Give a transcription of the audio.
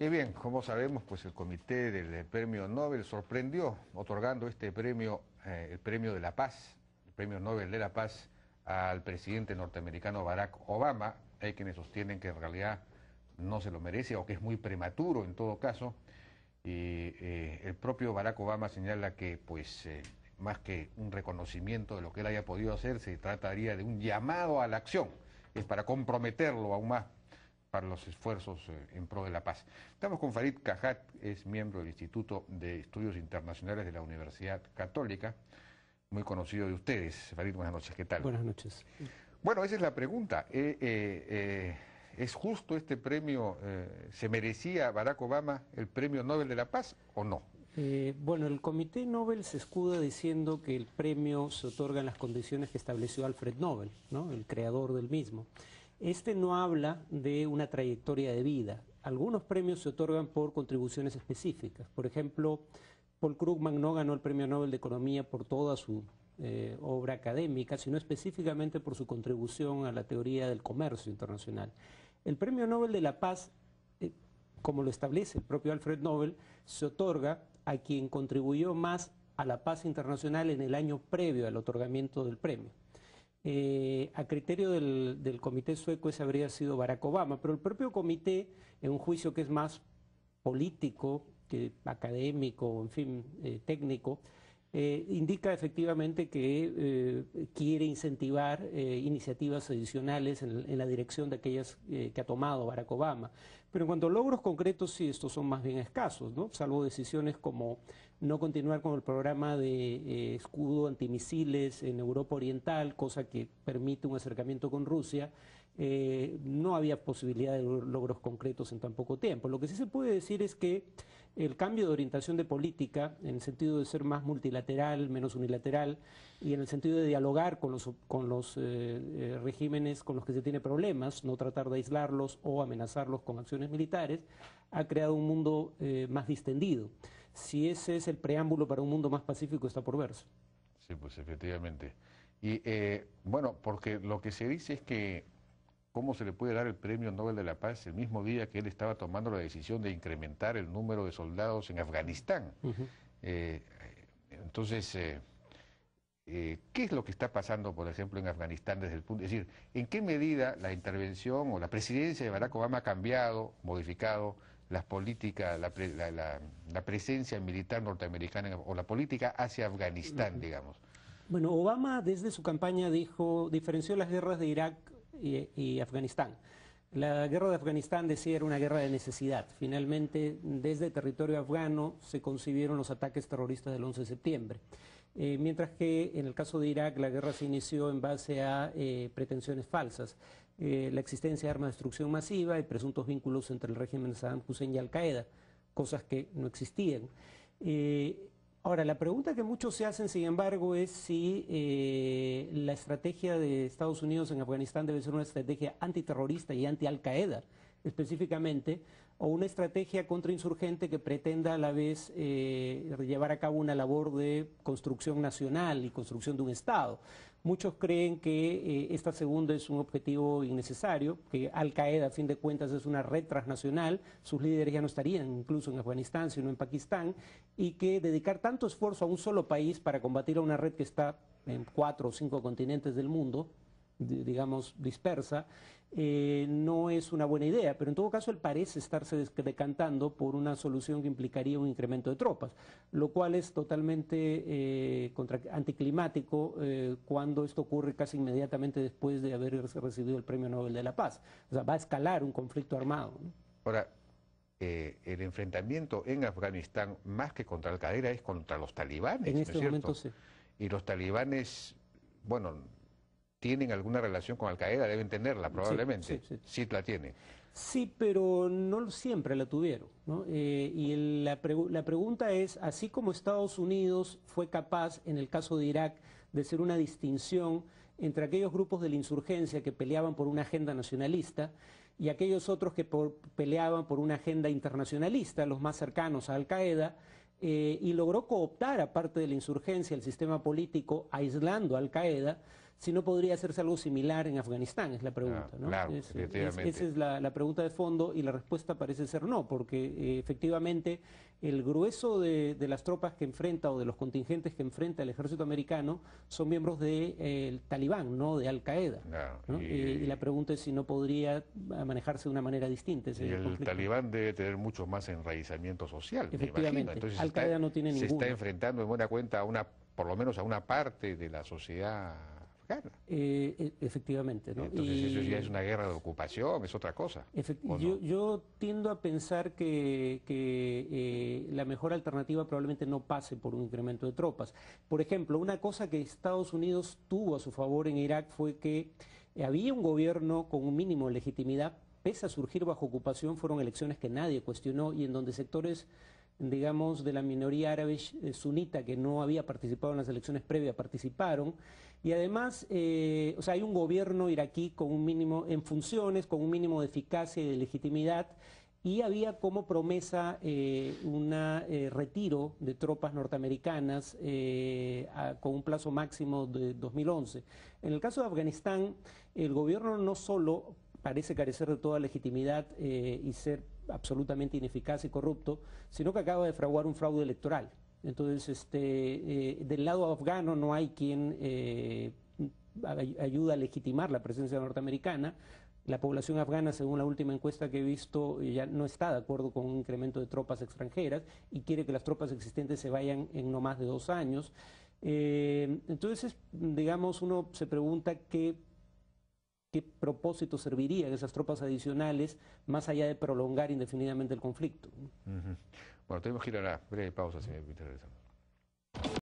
Y bien, como sabemos, pues el Comité del Premio Nobel sorprendió otorgando este premio, el Premio de la Paz, el Premio Nobel de la Paz, al presidente norteamericano Barack Obama. Hay quienes sostienen que en realidad no se lo merece o que es muy prematuro en todo caso. Y el propio Barack Obama señala que, pues, más que un reconocimiento de lo que él haya podido hacer, se trataría de un llamado a la acción. Es para comprometerlo aún más para los esfuerzos en pro de la paz. Estamos con Farid Cajat, es miembro del Instituto de Estudios Internacionales de la Universidad Católica, muy conocido de ustedes. Farid, buenas noches, ¿qué tal? Buenas noches. Bueno, esa es la pregunta. ¿Es justo este premio? ¿Se merecía Barack Obama el Premio Nobel de la Paz o no? Bueno, el Comité Nobel se escuda diciendo que el premio se otorga en las condiciones que estableció Alfred Nobel, ¿no?, el creador del mismo. Este no habla de una trayectoria de vida. Algunos premios se otorgan por contribuciones específicas. Por ejemplo, Paul Krugman no ganó el Premio Nobel de Economía por toda su obra académica, sino específicamente por su contribución a la teoría del comercio internacional. El Premio Nobel de la Paz, como lo establece el propio Alfred Nobel, se otorga a quien contribuyó más a la paz internacional en el año previo al otorgamiento del premio. A criterio del comité sueco ese habría sido Barack Obama, pero el propio comité, en un juicio que es más político que académico, en fin, técnico, indica efectivamente que quiere incentivar iniciativas adicionales en la dirección de aquellas que ha tomado Barack Obama. Pero en cuanto a logros concretos, sí, estos son más bien escasos, ¿no? Salvo decisiones como no continuar con el programa de escudo antimisiles en Europa Oriental, cosa que permite un acercamiento con Rusia. No había posibilidad de logros concretos en tan poco tiempo. Lo que sí se puede decir es que el cambio de orientación de política, en el sentido de ser más multilateral, menos unilateral, y en el sentido de dialogar con los regímenes con los que se tiene problemas, no tratar de aislarlos o amenazarlos con acciones militares, ha creado un mundo más distendido. Si ese es el preámbulo para un mundo más pacífico, está por verse. Sí, pues efectivamente. Y bueno, porque lo que se dice es que ¿cómo se le puede dar el Premio Nobel de la Paz el mismo día que él estaba tomando la decisión de incrementar el número de soldados en Afganistán? Entonces, ¿qué es lo que está pasando, por ejemplo, en Afganistán desde el punto? Es decir, ¿en qué medida la intervención o la presidencia de Barack Obama ha cambiado, modificado las políticas, la presencia militar norteamericana o la política hacia Afganistán, digamos? Bueno, Obama desde su campaña diferenció las guerras de Irak y Afganistán. La guerra de Afganistán, decía, era una guerra de necesidad. Finalmente, desde el territorio afgano se concibieron los ataques terroristas del 11 de septiembre. Mientras que en el caso de Irak la guerra se inició en base a pretensiones falsas. La existencia de armas de destrucción masiva y presuntos vínculos entre el régimen de Saddam Hussein y Al-Qaeda, cosas que no existían. Ahora, la pregunta que muchos se hacen, sin embargo, es si la estrategia de Estados Unidos en Afganistán debe ser una estrategia antiterrorista y anti-Al-Qaeda, específicamente, o una estrategia contrainsurgente que pretenda a la vez llevar a cabo una labor de construcción nacional y construcción de un Estado. Muchos creen que esta segunda es un objetivo innecesario, que Al-Qaeda, a fin de cuentas, es una red transnacional, sus líderes ya no estarían incluso en Afganistán, sino en Pakistán, y que dedicar tanto esfuerzo a un solo país para combatir a una red que está en 4 o 5 continentes del mundo, digamos, dispersa, no es una buena idea, pero en todo caso él parece estarse decantando por una solución que implicaría un incremento de tropas, lo cual es totalmente anticlimático cuando esto ocurre casi inmediatamente después de haber recibido el Premio Nobel de la Paz. O sea, va a escalar un conflicto armado, ¿no? Ahora, el enfrentamiento en Afganistán, más que contra Al-Qaeda, es contra los talibanes, En este momento sí. Y los talibanes, bueno, ¿tienen alguna relación con Al-Qaeda? Deben tenerla, probablemente. Sí la tienen. Sí, pero no siempre la tuvieron, ¿no? Y la pregunta es, así como Estados Unidos fue capaz, en el caso de Irak, de hacer una distinción entre aquellos grupos de la insurgencia que peleaban por una agenda nacionalista y aquellos otros que peleaban por una agenda internacionalista, los más cercanos a Al-Qaeda, y logró cooptar a parte de la insurgencia el sistema político aislando a Al-Qaeda, si no podría hacerse algo similar en Afganistán, es la pregunta, ¿no? Claro, efectivamente. Esa es la pregunta de fondo, y la respuesta parece ser no, porque efectivamente el grueso de las tropas que enfrenta, o de los contingentes que enfrenta el ejército americano, son miembros del Talibán, no de Al-Qaeda. Claro, ¿no? Y la pregunta es si no podría manejarse de una manera distinta ese y el conflicto. Talibán debe tener mucho más enraizamiento social, me Efectivamente. imagino. Entonces Al-Qaeda no tiene se ninguno. está enfrentando en buena cuenta por lo menos a una parte de la sociedad afgana. Efectivamente, ¿no? Entonces eso ya es una guerra de ocupación, es otra cosa. ¿O no? Yo tiendo a pensar que la mejor alternativa probablemente no pase por un incremento de tropas. Por ejemplo, una cosa que Estados Unidos tuvo a su favor en Irak fue que había un gobierno con un mínimo de legitimidad, pese a surgir bajo ocupación. Fueron elecciones que nadie cuestionó, y en donde sectores, digamos, de la minoría árabe sunita que no había participado en las elecciones previas participaron. Y además, o sea, hay un gobierno iraquí con un mínimo en funciones, con un mínimo de eficacia y de legitimidad, y había como promesa un retiro de tropas norteamericanas con un plazo máximo de 2011. En el caso de Afganistán, el gobierno no solo parece carecer de toda legitimidad y ser absolutamente ineficaz y corrupto, sino que acaba de fraguar un fraude electoral. Entonces, del lado afgano no hay quien ayude a legitimar la presencia norteamericana. La población afgana, según la última encuesta que he visto, ya no está de acuerdo con un incremento de tropas extranjeras y quiere que las tropas existentes se vayan en no más de 2 años. Entonces, digamos, uno se pregunta qué propósito servirían esas tropas adicionales más allá de prolongar indefinidamente el conflicto. Bueno, tenemos que ir a una breve pausa, si me permite regresar.